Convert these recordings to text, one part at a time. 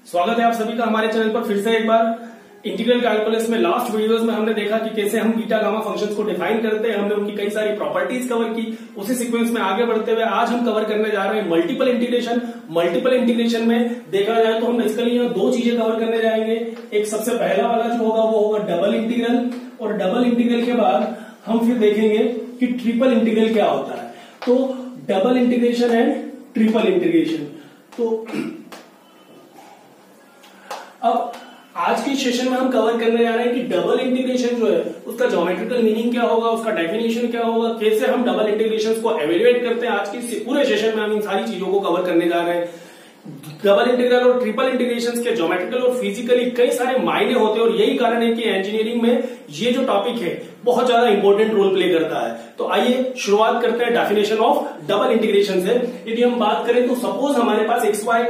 स्वागत है आप सभी का हमारे चैनल पर फिर से एक बार। इंटीग्रल कैलकुलस में लास्ट वीडियोस में हमने देखा कि कैसे हम बीटा गामा फंक्शंस को डिफाइन करते हैं। हमने उनकी कई सारी प्रॉपर्टीज कवर की। उसी सीक्वेंस में आगे बढ़ते हुए आज हम कवर करने जा रहे हैं मल्टीपल इंटीग्रेशन। मल्टीपल इंटीग्रेशन में देखा जाए तो हम बेसिकली यहाँ दो चीजें कवर करने जाएंगे। एक सबसे पहला वाला जो होगा वो होगा डबल इंटीग्रल, और डबल इंटीग्रल के बाद हम फिर देखेंगे कि ट्रिपल इंटीग्रल क्या होता है। तो double integration and triple integration. तो अब आज के सेशन में हम कवर करने जा रहे हैं कि डबल इंटीग्रेशन जो है उसका ज्योमेट्रिकल मीनिंग क्या होगा, उसका डेफिनेशन क्या होगा, कैसे हम डबल इंटीग्रेशंस को एवेल्युएट करते हैं। आज के पूरे सेशन में हम इन सारी चीजों को कवर करने जा रहे हैं। डबल इंटीग्रल और ट्रिपल इंटीग्रेशंस के ज्योमेट्रिकल और फिजिकली कई सारे मायने होते हैं, और यही कारण है कि इंजीनियरिंग में ये जो टॉपिक है बहुत ज्यादा इंपॉर्टेंट रोल प्ले करता है। तो आइए शुरुआत करते हैं डेफिनेशन ऑफ डबल इंटीग्रेशन से। यदि हम बात करें तो सपोज हमारे पास एक्स वाई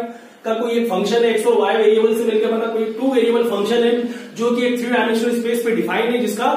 का कोई एक फंक्शन है, एक्स और वाई वेरिएबल से मिलकर बना कोई टू वेरिएबल फंक्शन है जो कि एक थ्री डायमेंशनल स्पेस पे डिफाइंड है, जिसका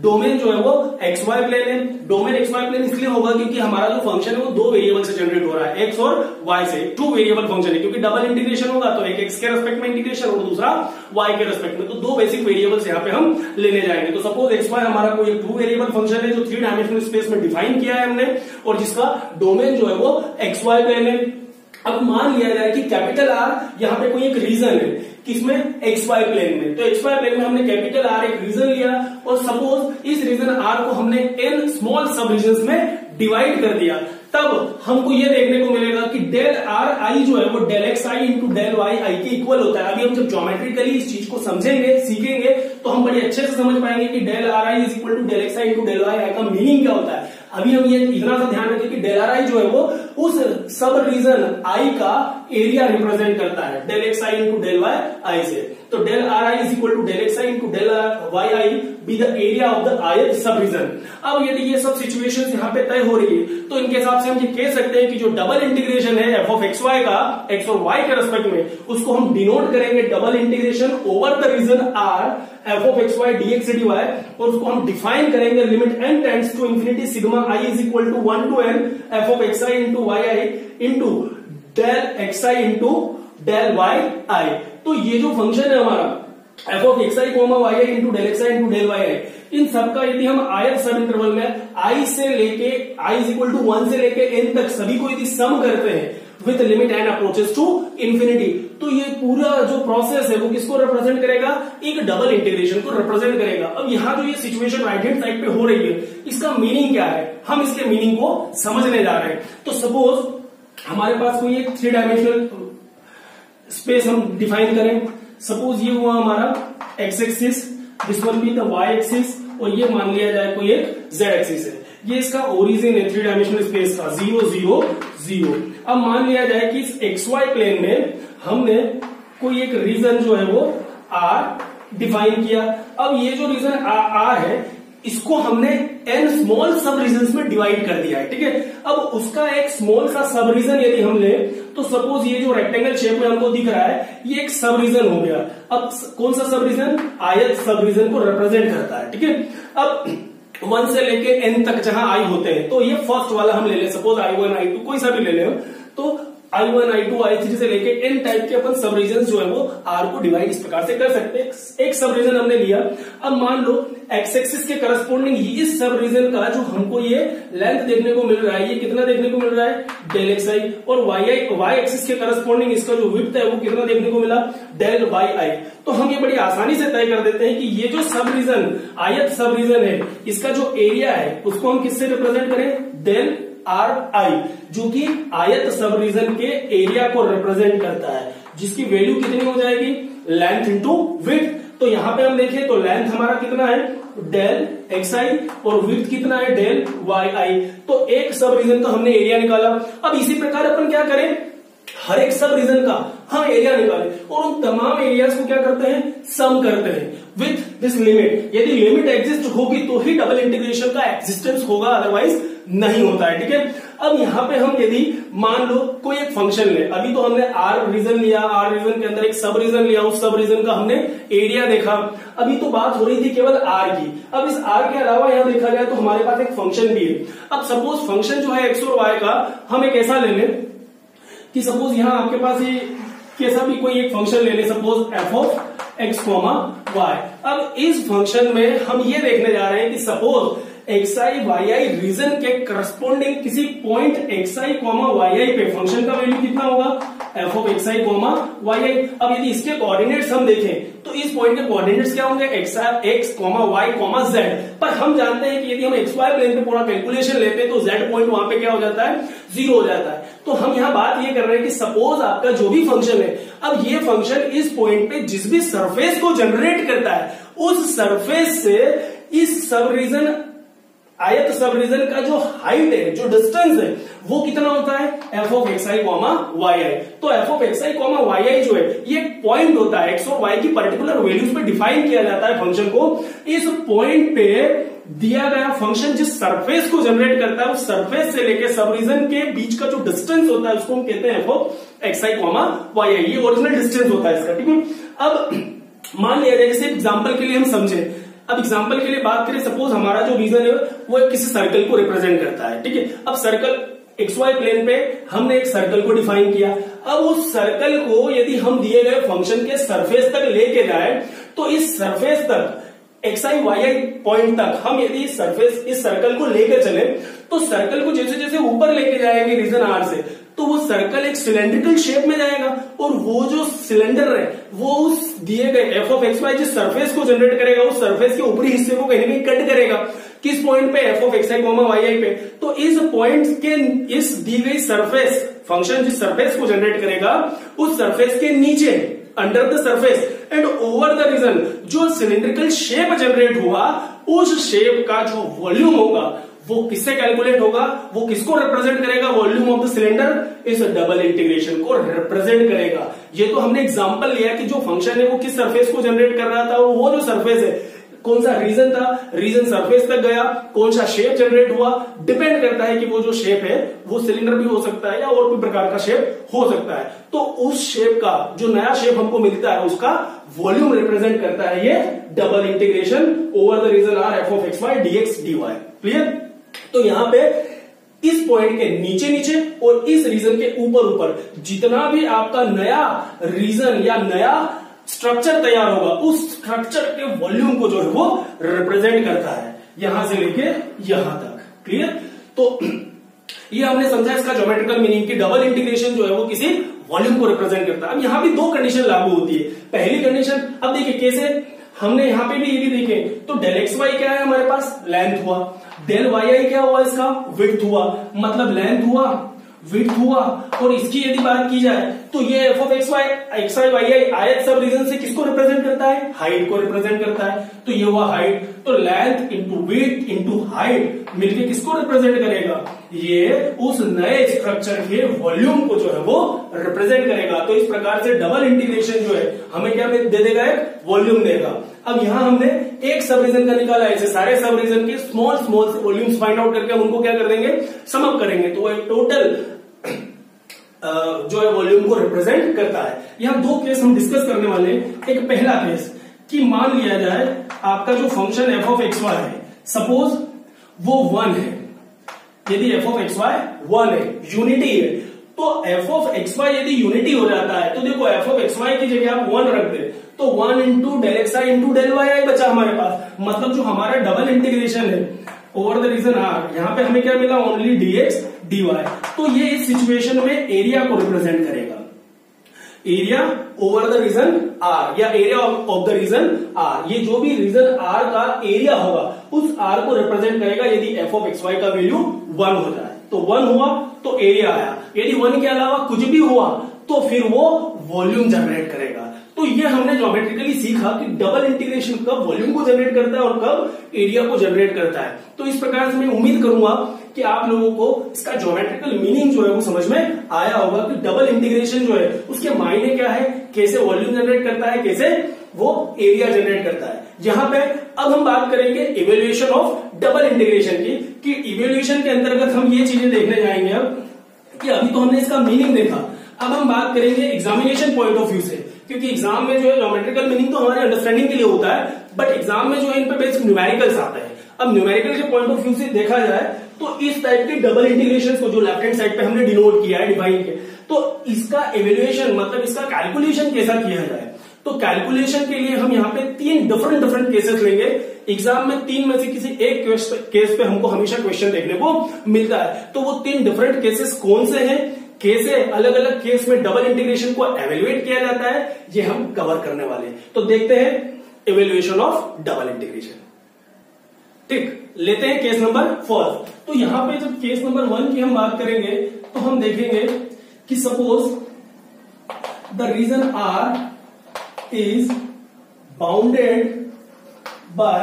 डोमेन जो है वो एक्स वाई प्लेन है। डोमेन एक्स वाई प्लेन इसलिए होगा क्योंकि हमारा जो फंक्शन है वो दो वेरिएबल से जनरेट हो रहा है, एक्स और वाई से। टू वेरिएबल फंक्शन है क्योंकि डबल इंटीग्रेशन होगा तो एक एक्स के रेस्पेक्ट में इंटीग्रेशन और दूसरा वाई के रेस्पेक्ट में। तो दो बेसिक वेरिएबल्स यहाँ पे हम लेने जाएंगे। तो सपोज एक्स वाई हमारा कोई एक टू वेरिएबल फंक्शन है जो थ्री डायमेंशनल स्पेस में डिफाइन किया है हमने, और जिसका डोमेन जो है वो एक्स वाई प्लेन है। अब मान लिया जाए कि कैपिटल आर यहाँ पे कोई एक रीजन है किसमें, एक्स वाई प्लेन में। तो एक्स वाई प्लेन में हमने कैपिटल आर एक रीजन लिया, और सपोज इस रीजन आर को हमने एन स्मॉल सब रीजन में डिवाइड कर दिया। तब हमको ये देखने को मिलेगा कि डेल आर आई जो है वो डेल एक्स आई इंटू डेल वाई आई के इक्वल होता है। अभी हम जब ज्योमेट्रिकली इस चीज को समझेंगे, सीखेंगे, तो हम बड़े अच्छे से समझ पाएंगे कि del are I is equal to del x I into del Y I का मीनिंग क्या होता है। अभी हम ये इतना सा ध्यान रखें कि डेल आर आई जो है वो उस सब रीजन आई का एरिया रिप्रेजेंट करता है, del x I into del Y i से। तो del are I is equal to del x I into del Y i be the area of the ith sub region. अब यदि ये सब situations यहाँ पे तय हो रही है तो इनके हिसाब से हम ये कह सकते हैं कि जो डबल इंटीग्रेशन है एफ ऑफ एक्स वाई का एक्स और वाई के रेस्पेक्ट में, उसको हम डिनोट करेंगे double integration over the region R F of x Y DX D Y, और उसको हम डिफाइन करेंगे limit n tends to infinity sigma I is equal to 1 to n F of X I into Y I into del x I into del Y I. तो ये जो function है हमारा F of X I comma Y I into del x I into del Y I, इन सबका यदि हम ith सब इंटरवल में i से लेके i इज इक्वल टू 1 से लेके n तक सभी को यदि सम करते हैं with limit n approaches to infinity, तो ये पूरा जो प्रोसेस है वो किसको रिप्रेजेंट करेगा, एक डबल इंटीग्रेशन को रिप्रेजेंट करेगा। अब यहाँ जो ये सिचुएशन राइट हैंड साइड पे हो रही है इसका मीनिंग क्या है, हम इसके मीनिंग को समझने जा रहे हैं। तो सपोज हमारे पास कोई एक थ्री डायमेंशनल स्पेस हम डिफाइन करें। सपोज ये हुआ हमारा x axis, this one be the y axis, और ये मान लिया जाए कोई एक जेड एक्सिस है। ये इसका ओरिजिन है थ्री डायमेंशनल स्पेस का 0 0 0। अब मान लिया जाए कि इस एक्स वाई प्लेन में हमने कोई एक रीजन जो है वो आर डिफाइन किया। अब ये जो रीजन आर है इसको हमने n स्मॉल सब रीजन में डिवाइड कर दिया है, ठीक है। अब उसका एक स्मॉल सा सब रीजन यदि हम ले तो सपोज ये जो रेक्टेंगल शेप में हमको दिख रहा है ये एक सब रीजन हो गया। अब कौन सा सब रीजन, ith सब रीजन को रिप्रेजेंट करता है, ठीक है। अब 1 से लेके n तक जहां i होते हैं, तो ये फर्स्ट वाला हम ले ले, सपोज i1 i2 कोई सा भी ले ले, तो i1 i2 i3 से लेके n टाइप के अपन सब रीजन जो है वो r को डिवाइड इस प्रकार से कर सकते हैं। एक सब रीजन हमने लिया। अब मान लो एक्स एक्सिस के करस्पॉन्डिंग इस सब रीजन का जो हमको ये लेंथ देखने को मिल रहा है, ये कितना देखने को मिल रहा है, डेल एक्स आई, और वाई एक्सिस के करस्पॉन्डिंग इसका जो विड्थ है वो कितना देखने को मिला, डेल वाई आई। तो हम ये बड़ी आसानी से तय कर देते हैं कि ये जो सब रीजन ith सब रीजन है इसका जो एरिया है उसको हम किससे रिप्रेजेंट करें, डेल आर आई, जो कि ith सब रीजन के एरिया को रिप्रेजेंट करता है, जिसकी वैल्यू कितनी हो जाएगी, लेंथ इंटू विड्थ। तो यहां पे हम देखें तो लेंथ हमारा कितना है, डेल एक्स आई, और विड्थ कितना है, डेल वाई आई। तो एक सब रीजन का हमने एरिया निकाला। अब इसी प्रकार अपन क्या करें, हर एक सब रीजन का हम एरिया निकालें और उन तमाम एरियाज को क्या करते हैं, सम करते हैं विथ दिस लिमिट। यदि लिमिट एग्जिस्ट होगी तो ही डबल इंटीग्रेशन का एग्जिस्टेंस होगा, अदरवाइज नहीं होता है, ठीक है। अब यहां पे हम यदि मान लो कोई एक फंक्शन ले, अभी तो हमने आर रीजन लिया, आर रीजन के अंदर एक सब रीजन लिया, उस सब रीजन का हमने एरिया देखा। अभी तो बात हो रही थी केवल आर की। अब इस आर के अलावा यहां देखा जाए तो हमारे पास एक फंक्शन भी है। अब सपोज फंक्शन जो है एक्स और वाई का हम एक ऐसा ले लें कि सपोज यहां आपके पास ये कैसा भी कोई एक फंक्शन ले ले, suppose f of x comma y. अब इस फंक्शन में हम ये देखने जा रहे हैं कि suppose X I Y I region के करस्पॉन्डिंग किसी point X I comma Y I पे फंक्शन का वैल्यू कितना होगा, F of X I comma Y I. अब यदि इसके कोऑर्डिनेट्स हम देखें तो इस पॉइंट के कोऑर्डिनेट्स क्या होंगे, x comma y comma z. पर हम जानते हैं कि यदि हम एक्स वाई प्लेन पे पूरा कैलकुलेशन लेते हैं तो जेड पॉइंट वहां पे क्या हो जाता है, 0 हो जाता है। तो हम यहाँ बात ये कर रहे हैं कि सपोज आपका जो भी फंक्शन है, अब ये फंक्शन इस पॉइंट पे जिस भी सरफेस को जनरेट करता है उस सरफेस से इस सब रीजन आयत सब रीजन का जो हाइट है, जो डिस्टेंस है, वो कितना होता है, F of X I comma Y I. तो F of X I comma Y I जो है ये पॉइंट होता है, एक्स और वाई की पर्टिकुलर वैल्यूज पे डिफाइन किया जाता है फंक्शन को। इस पॉइंट पे दिया गया फंक्शन जिस सरफेस को जनरेट करता है उस सरफेस से लेकर सब रीजन के बीच का जो डिस्टेंस होता है उसको हम कहते हैं F of X I comma Y I. ये ओरिजिनल डिस्टेंस होता है इसका, ठीक है। अब मान लिया जाए, जैसे एग्जाम्पल के लिए हम समझे, अब एग्जाम्पल के लिए बात करें, सपोज हमारा जो रीजन है वो किसी सर्कल को रिप्रेजेंट करता है, ठीक है। अब सर्कल एक्स वाई प्लेन पे हमने एक सर्कल को डिफाइन किया। अब उस सर्कल को यदि हम दिए गए फंक्शन के सरफेस तक लेके जाए तो इस सरफेस तक x I Y i point तक हम यदि इस सर्कल को लेकर चले तो सर्कल को जैसे जैसे ऊपर लेके जाएंगे रीजन आर से तो वो सर्कल एक सिलेंड्रिकल शेप में जाएगा और वो जो सिलेंडर है वो उस दिए गए एफ ऑफ एक्स वाई जिस सरफेस को जनरेट करेगा उस सरफेस के ऊपरी हिस्से को कहीं ना कहीं कट करेगा। किस पॉइंट पे, F of X I comma Y I पे। तो इस पॉइंट के इस दी गई सरफेस, फंक्शन जिस सरफेस को जनरेट करेगा उस सरफेस के नीचे, under the surface and over the region, जो सिलेंड्रिकल शेप जनरेट हुआ उस शेप का जो वॉल्यूम होगा वो किससे कैलकुलेट होगा, वो किसको रिप्रेजेंट करेगा, वॉल्यूम ऑफ द सिलेंडर इस डबल इंटीग्रेशन को रिप्रेजेंट करेगा। ये तो हमने एग्जांपल लिया कि जो फंक्शन है वो किस सरफेस को जनरेट कर रहा था और वो जो सरफेस है कौन सा रीजन था, रीजन सरफेस तक गया, कौन सा शेप जनरेट हुआ, डिपेंड करता है कि वो जो शेप है वो सिलेंडर भी हो सकता है या और कोई प्रकार का शेप हो सकता है। तो उस शेप का जो नया शेप हमको मिलता है उसका वॉल्यूम रिप्रेजेंट करता है ये double integration over the region R F of x Y dx dy. Clear. तो यहां पे इस पॉइंट के नीचे नीचे और इस रीजन के ऊपर ऊपर जितना भी आपका नया रीजन या नया स्ट्रक्चर तैयार होगा उस स्ट्रक्चर के वॉल्यूम को जो है वो रिप्रेजेंट करता है यहां से लेके यहां तक। क्लियर। तो ये हमने समझा इसका ज्योमेट्रिकल मीनिंग कि डबल इंटीग्रेशन जो है वो किसी वॉल्यूम को रिप्रेजेंट करता है। अब यहां भी दो कंडीशन लागू होती है। पहली कंडीशन, अब देखिए कैसे, हमने यहां पे भी ये भी देखे तो डेल एक्स वाई क्या है हमारे पास, लेंथ हुआ, डेल वाई आई क्या हुआ, इसका विड्थ हुआ, मतलब लेंथ हुआ विड्थ हुआ। और इसकी यदि बात की जाए तो ये F of X I Y I आयत सब रीजन से किसको रिप्रेजेंट करता है, हाइट को रिप्रेजेंट करता है। तो ये हुआ हाइट, तो length into width into height मिलके किसको रिप्रेजेंट करेगा, ये उस नए स्ट्रक्चर के वॉल्यूम को जो है वो रिप्रेजेंट करेगा। तो इस प्रकार से डबल इंटीग्रेशन जो है हमें क्या दे देगा, एक वॉल्यूम देगा। अब यहां हमने एक सब रीजन का निकाला, ऐसे सारे सब रीजन के small small volumes find out करके हम उनको क्या कर देंगे, सम अप करेंगे तो एक टोटल जो है वॉल्यूम को रिप्रेजेंट करता है। यहां दो केस हम डिस्कस करने वाले हैं। एक पहला केस कि मान लिया जाए आपका जो function f of x y है सपोज वो 1 है। यदि एफ ऑफ एक्स वाई 1 है, यूनिटी है, तो एफ ऑफ एक्स वाई यदि यूनिटी हो जाता है तो देखो एफ ऑफ एक्स वाई की जगह आप 1 रख दे तो 1 इंटू डेल एक्स आई इंटू डेल वाई आई बचा हमारे पास। मतलब जो हमारा डबल इंटीग्रेशन है ओवर द रीजन आर, यहां पे हमें क्या मिला, ओनली डीएक्स डीवाई। तो ये इस सिचुएशन में एरिया को रिप्रेजेंट करेगा, area over the region R या area of the region R. ये जो भी रीजन आर का एरिया होगा उस आर को रिप्रेजेंट करेगा यदि एफ ऑफ एक्स वाई का वैल्यू 1 हो जाए। तो 1 हुआ तो एरिया आया, यदि 1 के अलावा कुछ भी हुआ तो फिर वो वॉल्यूम जनरेट करेगा। तो ये हमने ज्योमेट्रिकली सीखा कि डबल इंटीग्रेशन कब वॉल्यूम को जनरेट करता है और कब एरिया को जनरेट करता है। तो इस प्रकार से मैं उम्मीद करूंगा कि आप लोगों को इसका ज्योमेट्रिकल मीनिंग जो है वो समझ में आया होगा कि डबल इंटीग्रेशन जो है उसके मायने क्या है, कैसे वॉल्यूम जनरेट करता है, कैसे वो एरिया जनरेट करता है। यहां पे अब हम बात करेंगे इवेल्युएशन ऑफ डबल इंटीग्रेशन की, कि इवेल्युएशन के अंतर्गत हम ये चीजें देखने जाएंगे अब कि अभी तो हमने इसका मीनिंग देखा, अब हम बात करेंगे एग्जामिनेशन पॉइंट ऑफ व्यू से। क्योंकि एग्जाम में जो है ज्योमेट्रिकल मीनिंग तो हमारे अंडरस्टैंडिंग के लिए होता है, बट एग्जाम में जो है इन पे बेसिक न्यूमेरिकल्स आते हैं। अब न्यूमेरिकल के पॉइंट ऑफ व्यू से देखा जाए तो इस टाइप के डबल इंटीग्रेशन को जो लेफ्ट हैंड साइड पे हमने डिनोट किया है, डिफाइन किया, तो इसका एवेल्युएशन मतलब इसका कैलकुलेशन कैसा किया जाए, तो कैलकुलेशन के लिए हम यहाँ पे 3 डिफरेंट केसेस लेंगे। एग्जाम में 3 में से किसी एक केस पे हमको हमेशा क्वेश्चन देखने को मिलता है। तो वो 3 डिफरेंट केसेस कौन से हैं, कैसे अलग अलग केस में डबल इंटीग्रेशन को एवेल्युएट किया जाता है, ये हम कवर करने वाले हैं। तो देखते हैं एवेल्युएशन ऑफ डबल इंटीग्रेशन। ठीक, लेते हैं केस नंबर 1। तो यहां पे जब केस नंबर 1 की हम बात करेंगे तो हम देखेंगे कि suppose the region R is bounded by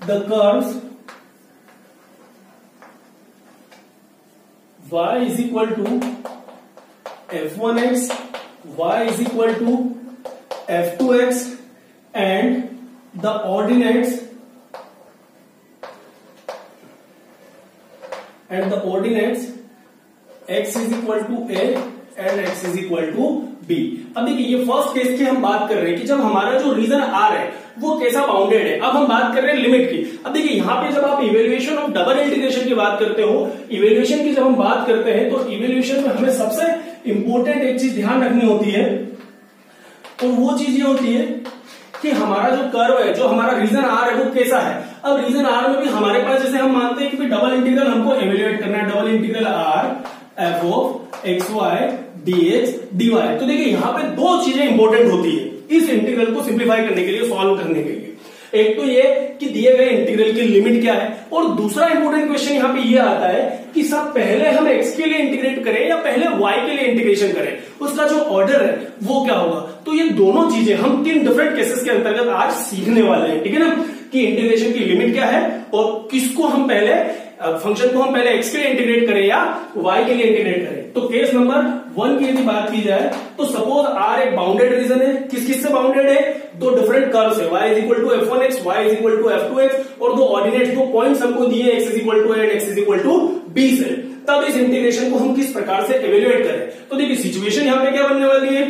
the curves y is equal to f1x, y is equal to f2x and the ordinates x is equal to a and x is equal to b। अब देखिए ये first case की हम बात कर रहे हैं कि जब हमारा जो रीजन R है वो कैसा बाउंडेड है। अब हम बात कर रहे हैं लिमिट की। अब देखिए यहाँ पे जब आप इवेल्युएशन ऑफ डबल इंटीग्रेशन की बात करते हो, इवेल्युएशन की जब हम बात करते हैं तो इवेल्युएशन में हमें सबसे इंपॉर्टेंट एक चीज ध्यान रखनी होती है, और वो चीज ये होती है कि हमारा जो कर्व है, जो हमारा रीजन R है वो कैसा है। अब रीजन R में भी हमारे पास जैसे हम मानते हैं कि डबल इंटीग्रल हमको एवेल्युएट करना है, double integral R f of x y dx dy। तो देखिए यहाँ पे 2 चीजें इंपॉर्टेंट होती है इस इंटीग्रल को सिंप्लीफाई करने के लिए, सॉल्व करने के लिए। एक तो ये कि दिए गए इंटीग्रल की लिमिट क्या है, और दूसरा इंपॉर्टेंट क्वेश्चन यहाँ पे ये आता है कि सब पहले हम x के लिए इंटीग्रेट करें या पहले y के लिए इंटीग्रेशन करें, उसका जो ऑर्डर है वो क्या होगा। तो ये दोनों चीजें हम 3 डिफरेंट केसेस के अंतर्गत आज सीखने वाले हैं, ठीक है ना, कि इंटीग्रेशन की लिमिट क्या है और किसको हम पहले फंक्शन को हम पहले x के लिए इंटीग्रेट करें या y के लिए इंटीग्रेट करें। तो केस नंबर 1 की यदि बात की जाए तो सपोज R एक बाउंडेड रीजन है। किस किस से बाउंडेड है, 2 डिफरेंट कर्व्स है, y is equal to f1x, y is equal to f2x, और 2 ऑर्डिनेट्स, 2 पॉइंट्स हमको दिए x is equal to a and x is equal to b से। तब इस इंटीग्रेशन को हम किस प्रकार से एवेल्युएट करें। तो देखिए सिचुएशन यहाँ पे क्या बनने वाली है,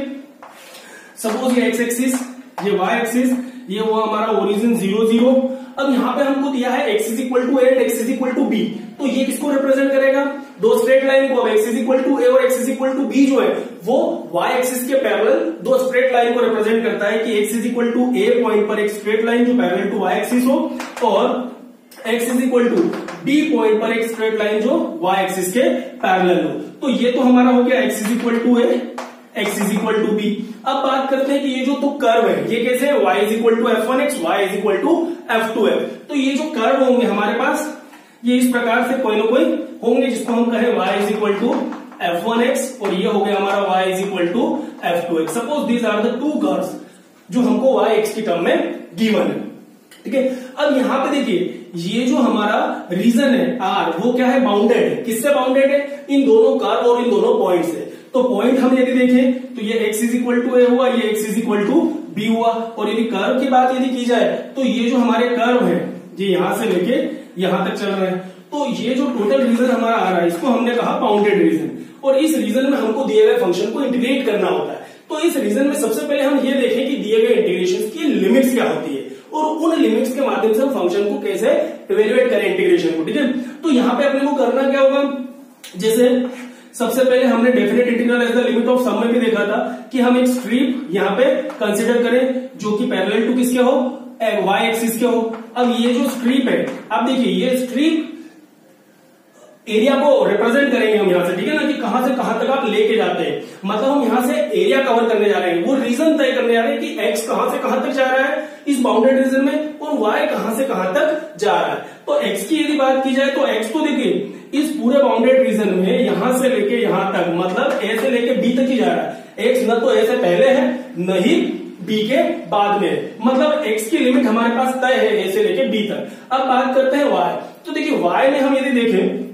सपोज ये x एक्सिस, ये y एक्सिस, ये वो हमारा ओरिजिन 0 0। अब यहाँ पे हमको दिया है x is equal to a and x is equal to b। तो ये किसको रिप्रेजेंट करेगा, 2 स्ट्रेट लाइन को। अब x is equal to a और x is equal to b जो है वो y एक्सिस के पैरेलल 2 स्ट्रेट लाइन को रिप्रेजेंट करता है कि x is equal to a point पर एक स्ट्रेट लाइन जो पैरेलल टू y एक्सिस हो, और x is equal to b point पर एक स्ट्रेट लाइन जो y एक्सिस के पैरेलल हो। तो ये तो हमारा हो गया x is equal to a, x is equal to b। अब बात करते हैं कि ये जो तो कर्व है ये कैसे है, y is equal to f1x, y is equal to f2x। तो ये जो कर्व होंगे हमारे पास ये इस प्रकार से कोई ना कोई होंगे जिसको हम कहें y is equal to f1x, और ये हो गया हमारा y is equal to f2x। Suppose these are the 2 curves जो हमको y x की टर्म में गिवन है, ठीक है। अब यहाँ पे देखिए ये जो हमारा रीजन है R वो क्या है, बाउंडेड है। किससे बाउंडेड है, इन दोनों कर्व और इन दोनों पॉइंट से। तो पॉइंट हम यदि देखें तो ये x is equal to a हुआ, ये x is equal to b हुआ, और यदि कर्व की बात यदि की जाए तो ये जो हमारे कर्व है ये यहां से लेके यहां तक चल रहे हैं। तो ये जो टोटल रीजन हमारा आ रहा है इसको हमने कहा बाउंडेड रीजन, और इस रीजन में हमको दिए गए फंक्शन को इंटीग्रेट करना होता है। तो इस रीजन में सबसे पहले हम ये देखें कि दिए गए इंटीग्रेशन की लिमिट्स क्या होती है, और उन लिमिट्स के माध्यम से हम फंक्शन को कैसे इवेल्युएट करें इंटीग्रेशन को, ठीक है। तो यहाँ पे अपने को करना क्या होगा, जैसे सबसे पहले हमने definite integral as the limit of sum में भी देखा था कि हम एक स्ट्रिप यहाँ पे कंसिडर करें जो कि पैरेलल टू किसके हो, y एक्सिस के हो। अब ये जो स्ट्रिप है, अब देखिए ये स्ट्रिप एरिया को रिप्रेजेंट करेंगे हम यहाँ से, ठीक है ना, कि कहां से कहां तक आप लेके जाते हैं। मतलब हम यहाँ से एरिया कवर करने जा रहे हैं, वो रीजन तय करने जा रहे हैं कि x कहां से कहां तक जा रहा है इस बाउंडेड रीजन में, और y कहां से कहां तक जा रहा है। तो x की यदि बात की जाए तो x तो देखिए इस पूरे बाउंडेड रीजन में यहां से लेके यहां तक, मतलब a से लेके b तक ही जा रहा है। x न तो a से पहले है न ही b के बाद में, मतलब x की लिमिट हमारे पास तय है a से लेके b तक। अब बात करते हैं y। तो देखिए y में हम यदि देखें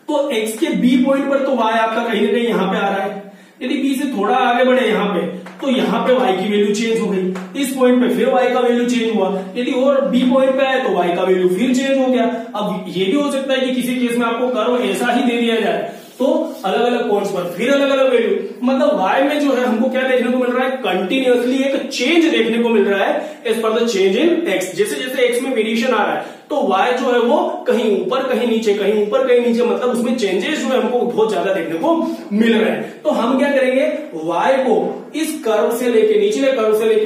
तो x के b पॉइंट पर तो y आपका कहीं ना कहीं यहां पे आ रहा है। यदि b से थोड़ा आगे बढ़े यहाँ पे तो यहाँ पे y की वैल्यू चेंज हो गई, इस पॉइंट पे फिर y का वैल्यू चेंज हुआ, यदि और b पॉइंट पे आए तो y का वैल्यू फिर चेंज हो गया। अब ये भी हो सकता है कि किसी केस में आपको कर्व ऐसा ही दे दिया जाए तो अलग अलग पॉइंट्स पर फिर अलग अलग वैल्यू, मतलब y में जो है हमको क्या देखने को मिल रहा है, कंटिन्यूअसली एक चेंज देखने को मिल रहा है as per the change in x। जैसे जैसे x में वेरिएशन आ रहा है तो y जो है वो कहीं ऊपर कहीं नीचे, कहीं ऊपर कहीं नीचे, मतलब उसमें चेंजेस जो है हमको बहुत ज्यादा देखने को मिल रहे हैं। तो हम क्या करेंगे, y को इस कर्व से लेके, निचले कर्व से लेके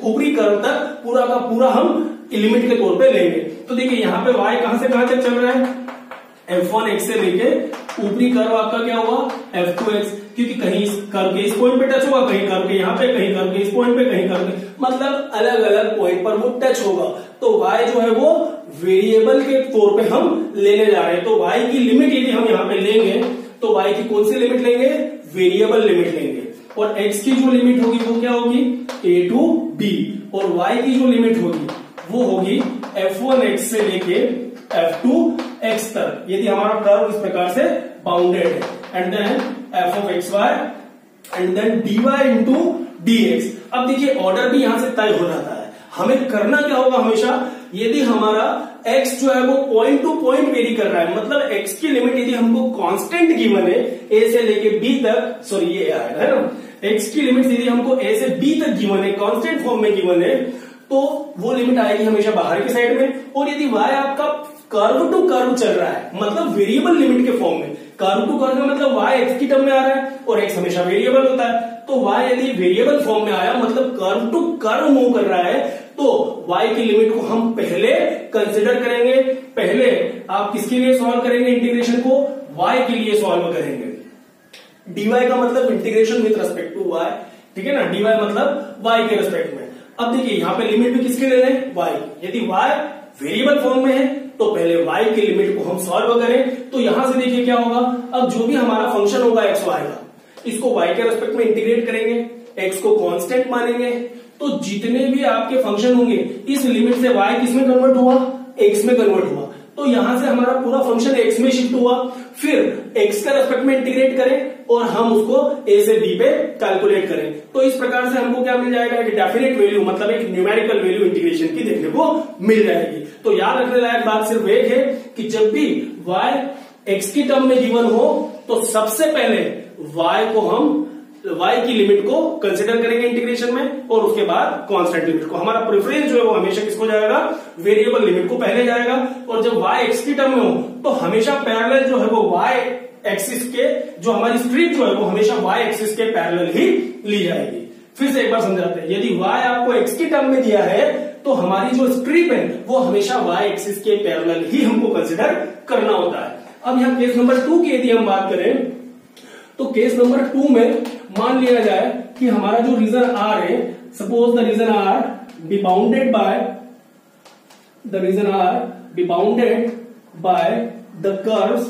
ऊपरी कर्व तक पूरा का पूरा हम लिमिट के तौर पे लेंगे। तो देखिए यहाँ पे y कहां से कहां तक चल रहा है, f1x से लेके ऊपरी कर्व आपका क्या हुआ f2x, क्योंकि कहीं इस कर्व के इस पॉइंट पे टच होगा, कहीं कर्व के यहाँ पे, कहीं कर्व के इस पॉइंट पे, कहीं कर्व के, मतलब अलग अलग पॉइंट पर वो टच होगा। तो y जो है वो वेरिएबल के तौर पे हम लेने जा रहे हैं। तो y की लिमिट यदि हम यहाँ पे लेंगे तो y की कौन सी लिमिट लेंगे, वेरिएबल लिमिट लेंगे, और x की जो लिमिट होगी वो क्या होगी, a टू b, और y की जो लिमिट होगी वो होगी f1x से लेके f2x तक, यदि हमारा कर्व इस प्रकार से बाउंडेड है, and then f of xy and then dy into dx। अब देखिए ऑर्डर भी यहां से तय हो जाता है। हमें करना क्या होगा, हमेशा यदि हमारा x जो है वो पॉइंट टू पॉइंट वेरी कर रहा है, मतलब x की लिमिट यदि हमको कांस्टेंट गिवन है a से लेके b तक, सॉरी ये आएगा है ना, x की लिमिट यदि हमको a से b तक गिवन है, कांस्टेंट फॉर्म में गिवन है, तो वो लिमिट आएगी हमेशा बाहर की साइड में। और यदि y आपका कर्व टू कर्व चल रहा है, मतलब वेरिएबल लिमिट के फॉर्म में, कर्व टू कर्व में मतलब y x की टर्म में आ रहा है और x हमेशा वेरिएबल होता है, तो y यदि वेरिएबल फॉर्म में आया, मतलब कर्व टू कर्व मूव कर रहा है, तो y की लिमिट को हम पहले कंसिडर करेंगे। पहले आप किसके लिए सॉल्व करेंगे इंटीग्रेशन को, y के लिए सॉल्व करेंगे। dy का मतलब integration with respect to y, ठीक है ना, dy मतलब y के रेस्पेक्ट में। अब देखिए यहाँ पे लिमिट भी किसके ले लें, y। यदि y वेरिएबल फॉर्म में है तो पहले y की लिमिट को हम सॉल्व करें, तो यहां से देखिए क्या होगा, अब जो भी हमारा फंक्शन होगा x y का, इसको y के रेस्पेक्ट में इंटीग्रेट करेंगे, x को कांस्टेंट मानेंगे, तो जितने भी आपके फंक्शन होंगे इस लिमिट से y किसमें कन्वर्ट हुआ, x में कन्वर्ट हुआ, तो यहां से हमारा पूरा फंक्शन x में शिफ्ट हुआ। फिर x के रेस्पेक्ट में इंटीग्रेट करें और हम उसको a से b पे कैलकुलेट करें, तो इस प्रकार से हमको क्या मिल जाएगा, एक डेफिनेट वैल्यू, मतलब एक न्यूमेरिकल वैल्यू इंटीग्रेशन की देखने को मिल जाएगी। तो याद रखने लायक बात सिर्फ एक है कि जब भी y x की टर्म में गिवन हो तो सबसे पहले y को हम y की लिमिट को कंसिडर करेंगे इंटीग्रेशन में, और उसके बाद कांस्टेंट लिमिट को। हमारा प्रेफरेंस जो है वो हमेशा किसको जाएगा, वेरिएबल लिमिट को पहले जाएगा। और जब y x की टर्म में हो तो हमेशा पैरेलल जो है वो y एक्सिस के, जो हमारी स्ट्रिप जो है वो हमेशा y एक्सिस के पैरेलल ही ली जाएगी। फिर से एक बार समझाते हैं, यदि y आपको x की टर्म में दिया है तो हमारी जो स्ट्रिप है वो हमेशा y एक्सिस के पैरेलल ही हमको कंसिडर करना होता है। अब यहाँ केस नंबर 2 की यदि हम बात करें तो केस नंबर 2 में मान लिया जाए कि हमारा जो रीजन R है, suppose the region R be bounded by the curves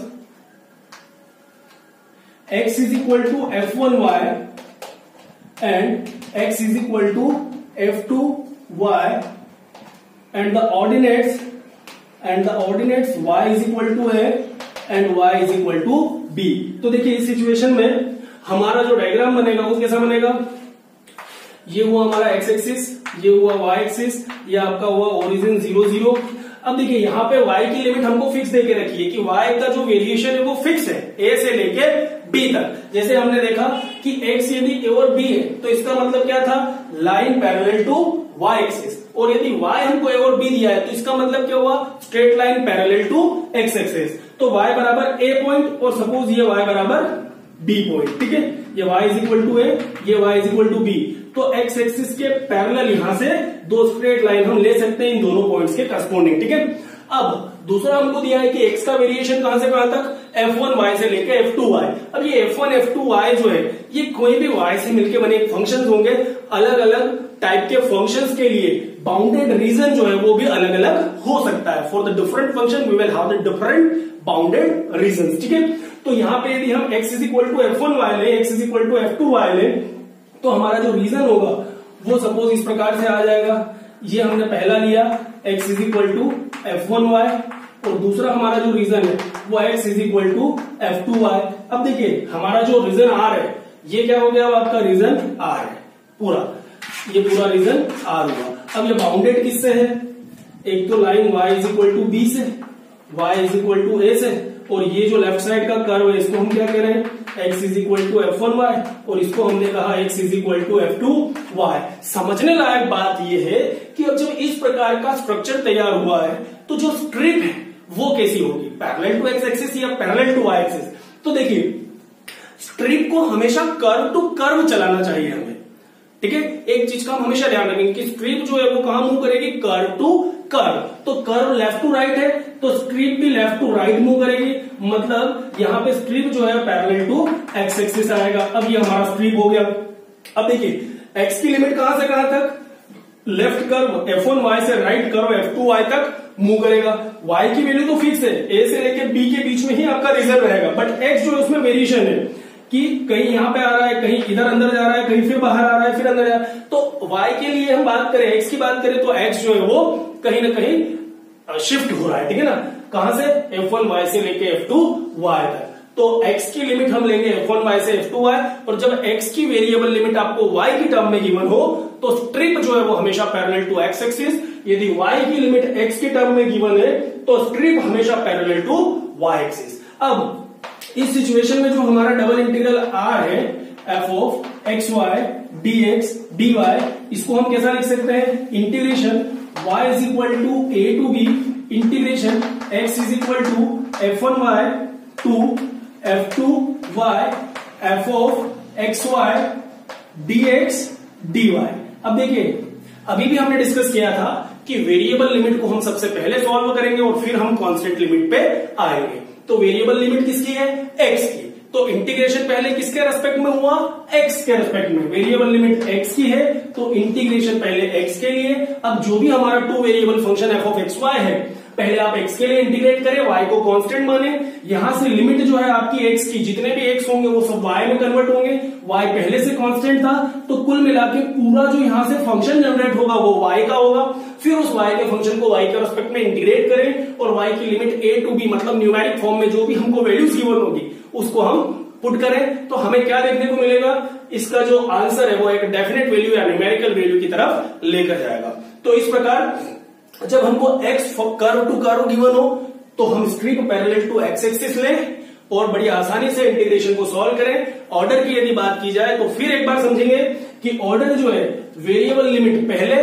x is equal to f1y and x is equal to f2y and the ordinates y is equal to a and y is equal to b। तो देखिए इस situation में हमारा जो diagram बनेगा वो कैसा बनेगा, ये हुआ हमारा x एक्सिस, ये हुआ y एक्सिस, ये आपका हुआ ओरिजिन 0 0। अब देखिए यहाँ पे y की लिमिट हमको फिक्स देके रखी है कि y का जो वेरिएशन है वो फिक्स है a से लेके b तक। जैसे हमने देखा कि x यदि a और b है तो इसका मतलब क्या था, line parallel to y axis, और यदि y हमको a और b दिया है तो इसका मतलब क्या हुआ, straight line parallel to x axis. तो y बराबर a पॉइंट और सपोज ये y बराबर b पॉइंट, ठीक है, ये y is equal to a, ये y is equal to b। तो x एक्सिस के पैरेलल यहां से दो स्ट्रेट लाइन हम ले सकते हैं इन दोनों पॉइंट्स के करस्पॉन्डिंग, ठीक है। अब दूसरा हमको दिया है कि x का वेरिएशन कहां से कहां तक, f1y से लेकर f2y। अब ये f1 f2y जो है ये कोई भी y से मिलकर बने फंक्शंस होंगे, अलग अलग टाइप के फंक्शंस के लिए बाउंडेड रीजन जो है वो भी अलग अलग हो सकता है। For the different function we will have the different bounded region, ठीक है। तो यहाँ पे यदि हम x is equal to f1y ले, x is equal to f2y ले, तो हमारा जो रीजन होगा वो सपोज इस प्रकार से आ जाएगा। ये हमने पहला लिया x is equal to f1y और दूसरा हमारा जो रीजन है वो x is equal to f2y। अब देखिए हमारा जो रीजन R है ये क्या हो गया, आपका रीजन R है पूरा, ये पूरा रीजन R हुआ। अब ये बाउंडेड किससे है, एक तो line y is equal to b से, y is equal to a से, और ये जो लेफ्ट साइड का कर्व है इसको हम क्या कह रहे हैं, x is equal to f1y, और इसको हमने कहा x is equal to f2y। समझने लायक बात ये है कि अब जब इस प्रकार का स्ट्रक्चर तैयार हुआ है तो जो स्ट्रिप है वो कैसी होगी, पैरेलल टू x एक्सिस या पैरेलल टू y एक्सिस। तो देखिए स्ट्रिप को हमेशा कर्व टू कर्व चलाना चाहिए हमें, ठीक है। एक चीज का हम हमेशा ध्यान रखेंगे कि स्ट्रिप जो है वो कहां मूव करेगी, कर्व टू कर्व। तो कर्व लेफ्ट टू राइट है तो स्ट्रिप भी लेफ्ट टू राइट मूव करेगी, मतलब यहां पे स्ट्रिप जो है पैरेलल टू एक्स एक्सिस आएगा। अब ये हमारा स्ट्रिप हो गया। अब देखिए एक्स की लिमिट कहां से कहां तक, लेफ्ट कर्व f1y से राइट कर्व f2y तक मूव करेगा। y की वैल्यू तो फिक्स है, a से लेकर b के बीच में ही आपका रीजन रहेगा, बट x जो है उसमें वेरिएशन है कि कहीं यहां पे आ रहा है, कहीं इधर अंदर जा रहा है, कहीं फिर बाहर आ रहा है, फिर अंदर जा रहा है। तो y के लिए हम बात करें, x की बात करें तो x जो है वो कहीं ना कहीं शिफ्ट हो रहा है, ठीक है ना। कहां से, f1y से लेके f2y तक। तो x की लिमिट हम लेंगे f1y से f2y, और जब x की वेरिएबल लिमिट आपको y की टर्म में गिवन हो तो स्ट्रिप जो है वो हमेशा पैरेलल टू x एक्सिस। यदि y की लिमिट x की टर्म में गिवन है तो स्ट्रिप हमेशा पैरेलल टू y एक्सिस। अब इस सिचुएशन में जो हमारा डबल इंटीग्रल r है f of xy dx dy, इसको हम कैसा लिख सकते हैं, integration y is equal to a to b integration x is equal to f1y to f2y f of xy dx dy। अब देखिए अभी भी हमने डिस्कस किया था कि वेरिएबल लिमिट को हम सबसे पहले सॉल्व करेंगे और फिर हम कांस्टेंट लिमिट पे आएंगे। तो वेरिएबल लिमिट किसकी है, x की। तो इंटीग्रेशन पहले किसके रेस्पेक्ट में हुआ, x के रेस्पेक्ट में। वेरिएबल लिमिट x की है तो इंटीग्रेशन पहले x के लिए। अब जो भी हमारा two variable function f of xy है, पहले आप x के लिए इंटीग्रेट करें, y को कांस्टेंट माने। यहां से लिमिट जो है आपकी x की, जितने भी x होंगे वो सब y में कन्वर्ट होंगे। y पहले से कांस्टेंट था तो कुल मिला के पूरा जो यहां से फंक्शन जनरेट होगा वो y का होगा। फिर उस y के फंक्शन को y के रेस्पेक्ट में इंटीग्रेट करें और y की लिमिट a टू b मतलब न्यूमेरिक फॉर्म में जो भी हमको वैल्यूज गिवन होगी उसको हम पुट करें तो हमें क्या देखने को मिलेगा, इसका जो आंसर है वो एक डेफिनेट वैल्यू या न्यूमेरिकल वैल्यू की तरफ लेकर जाएगा। तो इस प्रकार जब हमको x curve to curve given हो तो हम strip parallel to x axis लें और बड़ी आसानी से इंटीग्रेशन को सॉल्व करें। ऑर्डर की यदि बात की जाए तो फिर एक बार समझेंगे कि ऑर्डर जो है वेरिएबल लिमिट पहले,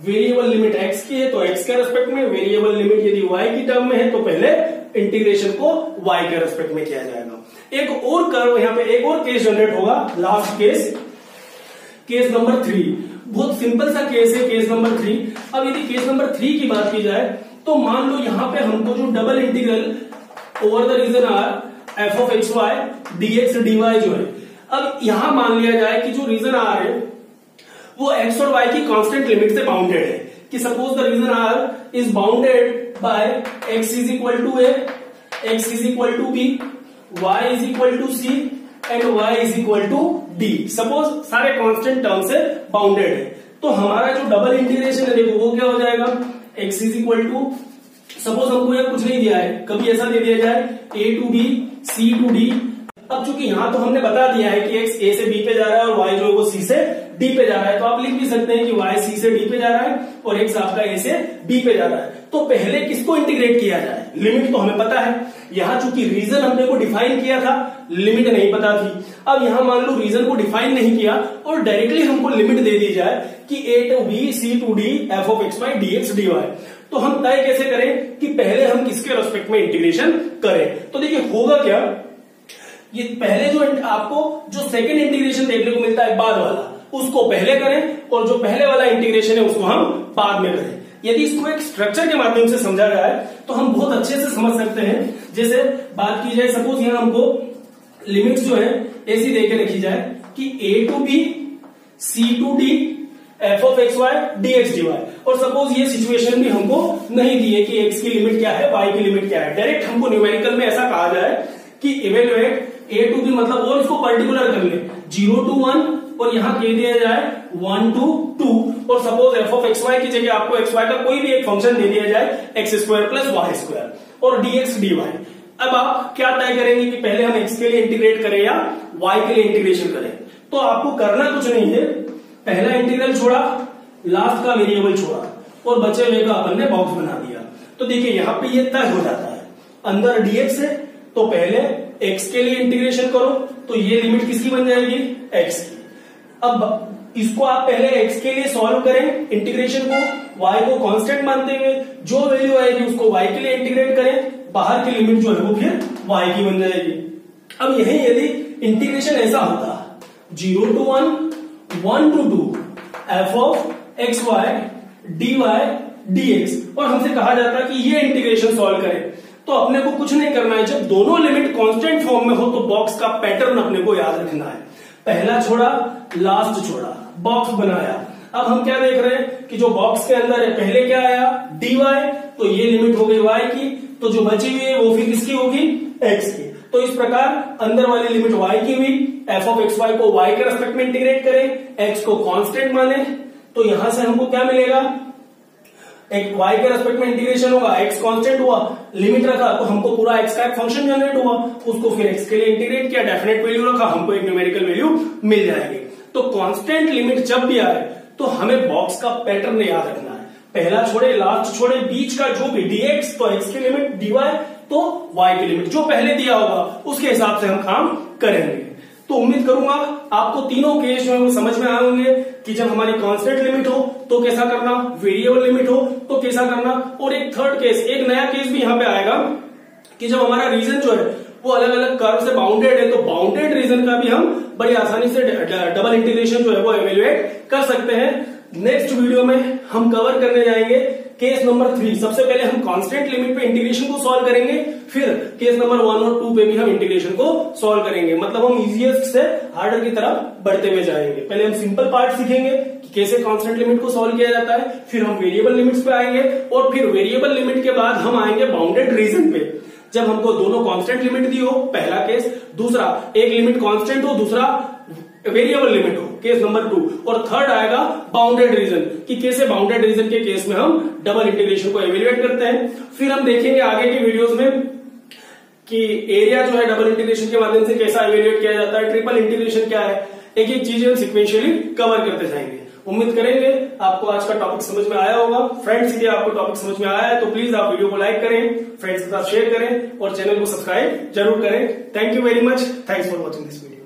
वेरिएबल लिमिट x की है तो x के रेस्पेक्ट में, वेरिएबल लिमिट यदि y की टर्म में है तो पहले इंटीग्रेशन को y के रेस्पेक्ट में किया जाएगा। एक और कर्व यहां पे एक और केस जनरेट होगा, लास्ट केस, केस नंबर 3। बहुत सिंपल सा केस है, केस नंबर 3। अब यदि केस नंबर 3 की बात की जाए तो मान लो यहां पे हमको जो double integral over the region r f of xy dx dy जो है, अब यहां मान लिया जाए कि जो रीजन r है वो x और y की कांस्टेंट लिमिट से बाउंडेड है, कि suppose the region r is bounded by x is equal to a, x is equal to b, y is equal to c and y is equal to d। Suppose सारे constant term से bounded है तो हमारा जो double integration है देखो वो क्या हो जाएगा, x is equal to, suppose हमको ये कुछ नहीं दिया है, कभी ऐसा दे दिया जाए a to b c to d। अब चूंकि यहां तो हमने बता दिया है कि x a से b पे जा रहा है और y जो है वो c से d पे जा रहा है, तो आप लिख भी सकते हैं कि y c से d पे जा रहा है और x आपका a से b पे जा रहा है। तो पहले किसको इंटीग्रेट किया जाए, लिमिट तो हमें पता है, यहां चूंकि रीजन हमने को डिफाइन किया था, लिमिट नहीं पता थी। अब यहां मान लो रीजन को डिफाइन नहीं किया और डायरेक्टली हमको लिमिट दे दी जाए कि a to b c to d f of xy dx dy, तो हम तय कैसे करें कि पहले हम किसके रेस्पेक्ट में इंटीग्रेशन करें। तो देखिए होगा क्या, ये पहले जो आपको जो सेकंड इंटीग्रेशन देखने को मिलता है बाद वाला, उसको पहले करें और जो पहले वाला इंटीग्रेशन है उसको हम बाद में करें। यदि इसको एक स्ट्रक्चर के माध्यम से समझा जाए तो हम बहुत अच्छे से समझ सकते हैं। जैसे बात की जाए, सपोज यहां हमको लिमिट्स जो है ऐसी देके रखी जाए कि a to b c to d f of xy dx dy, और सपोज ये सिचुएशन भी हमको नहीं दी है कि x की लिमिट क्या है y की लिमिट क्या है, डायरेक्ट हमको न्यूमेरिकल में ऐसा कहा जाए कि इवेल्युएट a टू b, मतलब और इसको पर्टिकुलर कर ले 0 टू 1 और यहां कह दिया जाए 1 टू 2, और सपोज f ऑफ xy की जगह आपको xy का कोई भी एक फंक्शन दे दिया जाए x square plus y square और dx dy। अब आप क्या तय करेंगे कि पहले हम x के लिए इंटीग्रेट करें या y के लिए इंटीग्रेशन करें। तो आपको करना कुछ नहीं है, पहला इंटीग्रल छोड़ा, लास्ट का वेरिएबल छोड़ा और बचे हुए का अपन ने बॉक्स बना दिया। तो देखिए यहां पे ये तय हो जाता है, अंदर dx है तो पहले x के लिए इंटीग्रेशन करो, तो ये लिमिट किसकी बन जाएगी, x की। अब इसको आप पहले x के लिए सॉल्व करें इंटीग्रेशन को, y को कांस्टेंट मानते हुए जो वैल्यू आएगी उसको y के लिए इंटीग्रेट करें, बाहर की लिमिट जो है वो फिर y की बन जाएगी। अब यही यदि इंटीग्रेशन ऐसा होता 0 to 1, 1 to 2 f of x y dy dx, और हमसे कहा जाता कि ये इंटीग्रेशन सॉल्व करें, तो अपने को कुछ नहीं करना है। जब दोनों लिमिट कांस्टेंट फॉर्म में हो तो बॉक्स का पैटर्न अपने को याद रखना है, पहला छोड़ा लास्ट छोड़ा, बॉक्स बनाया। अब हम क्या देख रहे हैं कि जो बॉक्स के अंदर है पहले क्या आया dy, तो ये लिमिट हो गई y की, तो जो बची हुई है वो फिर किसकी होगी, x की। तो इस प्रकार अंदर वाली लिमिट y की हुई, f of x y को y के रेस्पेक्ट में इंटीग्रेट करें, x को कांस्टेंट माने, तो यहां से हमको क्या मिलेगा, एक y के रेस्पेक्ट में इंटीग्रेशन होगा, x कांस्टेंट हुआ, लिमिट रखा तो हमको पूरा x का एक फंक्शन जनरेट हुआ, उसको फिर x के लिए इंटीग्रेट किया, डेफिनेट वैल्यू रखा, हमको एक न्यूमेरिकल वैल्यू मिल जाएगी। तो कांस्टेंट लिमिट जब भी आए तो हमें बॉक्स का पैटर्न याद रखना है, पहला छोड़े लास्ट छोड़े, बीच का जो भी dx तो x की लिमिट, dy तो y की लिमिट, जो पहले दिया होगा उसके हिसाब से हम काम करेंगे। तो उम्मीद करूंगा आपको तीनों केस जो है वो समझ में आए होंगे कि जब हमारी कांस्टेंट लिमिट हो तो कैसा करना, वेरिएबल लिमिट हो तो कैसा करना, और एक थर्ड केस, एक नया केस भी यहां पे आएगा कि जब हमारा रीजन जो है वो अलग अलग कर्व से बाउंडेड है, तो बाउंडेड रीजन का भी हम बड़ी आसानी से डबल इंटीग्रेशन जो है वो एवेल्युएट कर सकते हैं। नेक्स्ट वीडियो में हम कवर करने जाएंगे केस नंबर 3। सबसे पहले हम कांस्टेंट लिमिट पे इंटीग्रेशन को सॉल्व करेंगे, फिर केस नंबर 1 और 2 पे भी हम इंटीग्रेशन को सॉल्व करेंगे। मतलब हम इजीएस्ट से हार्डर की तरफ बढ़ते हुए जाएंगे। पहले हम सिंपल पार्ट सीखेंगे कि कैसे कांस्टेंट लिमिट को सॉल्व किया जाता है, फिर हम वेरिएबल लिमिट्स पे आएंगे, और फिर वेरिएबल लिमिट के बाद हम आएंगे बाउंडेड रीजन पे। जब हमको दोनों कांस्टेंट लिमिट दी हो, पहला केस, दूसरा एक लिमिट कांस्टेंट हो, दूसरा वेरिएबल लिमिट हो, केस नंबर 2, और थर्ड आएगा बाउंडेड रीजन कि कैसे बाउंडेड रीजन के केस में हम डबल इंटीग्रेशन को एवेल्युएट करते हैं। फिर हम देखेंगे आगे के वीडियोस में कि एरिया जो है डबल इंटीग्रेशन के माध्यम से कैसा एवेल्युएट किया जाता है, ट्रिपल इंटीग्रेशन क्या है, एक एक चीजें हम सिक्वेंशियली कवर करते जाएंगे। उम्मीद करेंगे आपको आज का टॉपिक समझ में आया होगा। फ्रेंड्स, यदि आपको टॉपिक समझ में आया है तो प्लीज आप वीडियो को लाइक करें, फ्रेंड्स के साथ शेयर करें और चैनल को सब्सक्राइब जरूर करें। Thank you very much, thanks for watching this video.